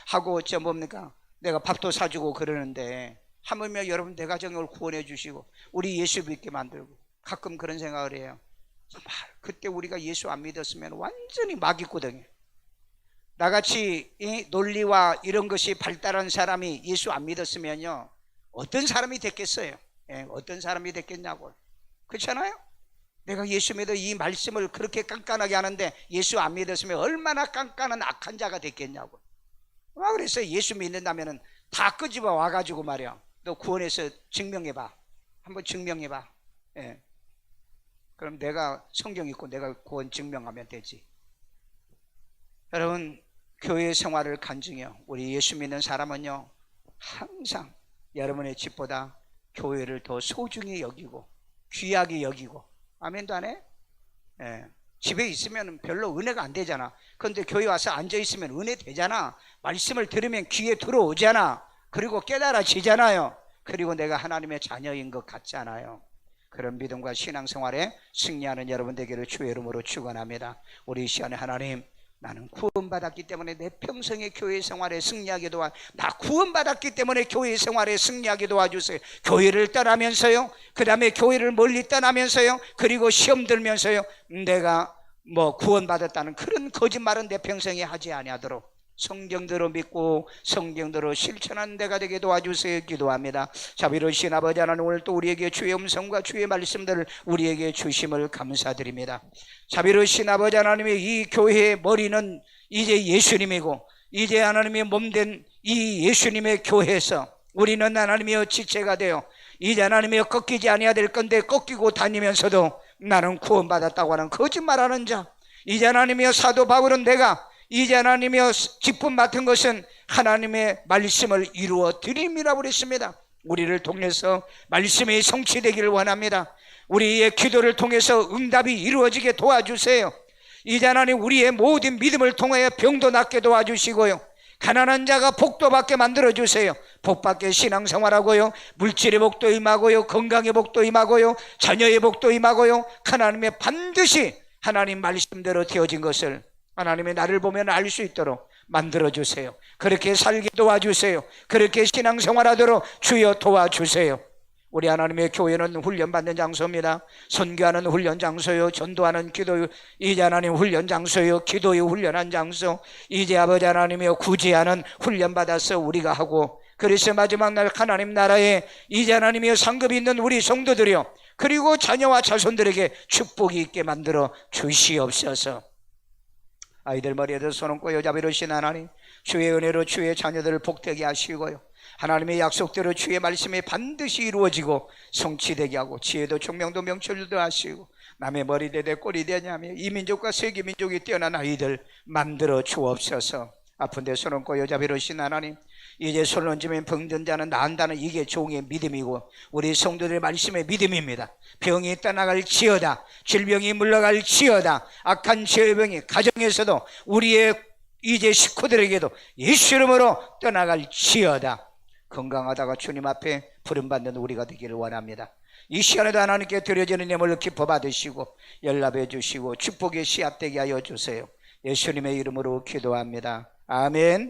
하고 저 뭡니까, 내가 밥도 사주고 그러는데, 하물며 여러분 내 가정을 구원해 주시고 우리 예수 믿게 만들고, 가끔 그런 생각을 해요. 정말 그때 우리가 예수 안 믿었으면 완전히 마귀구덩이, 나같이 이 논리와 이런 것이 발달한 사람이 예수 안 믿었으면요, 어떤 사람이 됐겠어요? 어떤 사람이 됐겠냐고. 그렇잖아요? 내가 예수 믿어 이 말씀을 그렇게 깐깐하게 하는데 예수 안 믿었으면 얼마나 깐깐한 악한 자가 됐겠냐고. 그래서 예수 믿는다면은 다 끄집어 와가지고 말이야, 너 구원해서 증명해봐. 한번 증명해봐. 그럼 내가 성경 읽고 내가 구원 증명하면 되지. 여러분, 교회 생활을 간증해요. 우리 예수 믿는 사람은요, 항상 여러분의 집보다 교회를 더 소중히 여기고 귀하게 여기고. 아멘도 안 해? 집에 있으면 별로 은혜가 안 되잖아. 그런데 교회 와서 앉아 있으면 은혜 되잖아. 말씀을 들으면 귀에 들어오잖아. 그리고 깨달아지잖아요. 그리고 내가 하나님의 자녀인 것 같잖아요. 그런 믿음과 신앙생활에 승리하는 여러분 되기를 주의 이름으로 축원합니다. 우리 이 시간에 하나님, 나는 구원받았기 때문에 내 평생의 교회 생활에 승리하게 나 구원받았기 때문에 교회 생활에 승리하게 도와주세요. 교회를 떠나면서요, 그 다음에 교회를 멀리 떠나면서요, 그리고 시험 들면서요, 내가 뭐 구원받았다는 그런 거짓말은 내 평생에 하지 아니하도록 성경대로 믿고 성경대로 실천하는 데가 되게 도와주세요. 기도합니다. 자비로우신 아버지 하나님, 오늘 또 우리에게 주의 음성과 주의 말씀들을 우리에게 주심을 감사드립니다. 자비로우신 아버지 하나님의 이 교회의 머리는 이제 예수님이고, 이제 하나님의 몸된 이 예수님의 교회에서 우리는 하나님의 지체가 되어 이제 하나님의 꺾이지 아니해야 될 건데 꺾이고 다니면서도 나는 구원받았다고 하는 거짓말하는 자, 이제 하나님의 사도 바울은 내가 이제 하나님의 직분 맡은 것은 하나님의 말씀을 이루어 드림이라고 그랬습니다. 우리를 통해서 말씀이 성취되기를 원합니다. 우리의 기도를 통해서 응답이 이루어지게 도와주세요. 이제 하나님, 우리의 모든 믿음을 통하여 병도 낫게 도와주시고요, 가난한 자가 복도 받게 만들어주세요. 복 받게 신앙생활하고요, 물질의 복도 임하고요, 건강의 복도 임하고요, 자녀의 복도 임하고요, 하나님의 반드시 하나님 말씀대로 되어진 것을 하나님의 나를 보면 알 수 있도록 만들어주세요. 그렇게 살게 도와주세요. 그렇게 신앙생활하도록 주여 도와주세요. 우리 하나님의 교회는 훈련받는 장소입니다. 선교하는 훈련 장소요, 전도하는 기도, 이제 하나님 훈련 장소요, 기도요 훈련한 장소, 이제 아버지 하나님이여 구제하는 훈련받아서 우리가 하고, 그래서 마지막 날 하나님 나라에 이제 하나님이여 상급이 있는 우리 성도들이요, 그리고 자녀와 자손들에게 축복이 있게 만들어 주시옵소서. 아이들 머리에도 손 얹고 여자비로신 하나님, 주의 은혜로 주의 자녀들을 복되게 하시고요, 하나님의 약속대로 주의 말씀이 반드시 이루어지고 성취되게 하고 지혜도 총명도 명철도 하시고 남의 머리 되되 꼬리 되냐며 이 민족과 세계 민족이 뛰어난 아이들 만들어 주옵소서. 아픈데 손 얹고 여자 비로신 하나님, 이제 손 얹으면 병든 자는 나은다는 이게 종의 믿음이고 우리 성도들의 말씀의 믿음입니다. 병이 떠나갈지어다, 질병이 물러갈지어다, 악한 죄병이 가정에서도 우리의 이제 식구들에게도 예수 이름으로 떠나갈지어다. 건강하다가 주님 앞에 부름받는 우리가 되기를 원합니다. 이 시간에도 하나님께 드려지는 예물을 기뻐 받으시고 연락해 주시고 축복의 씨앗되게 하여 주세요. 예수님의 이름으로 기도합니다. 아멘.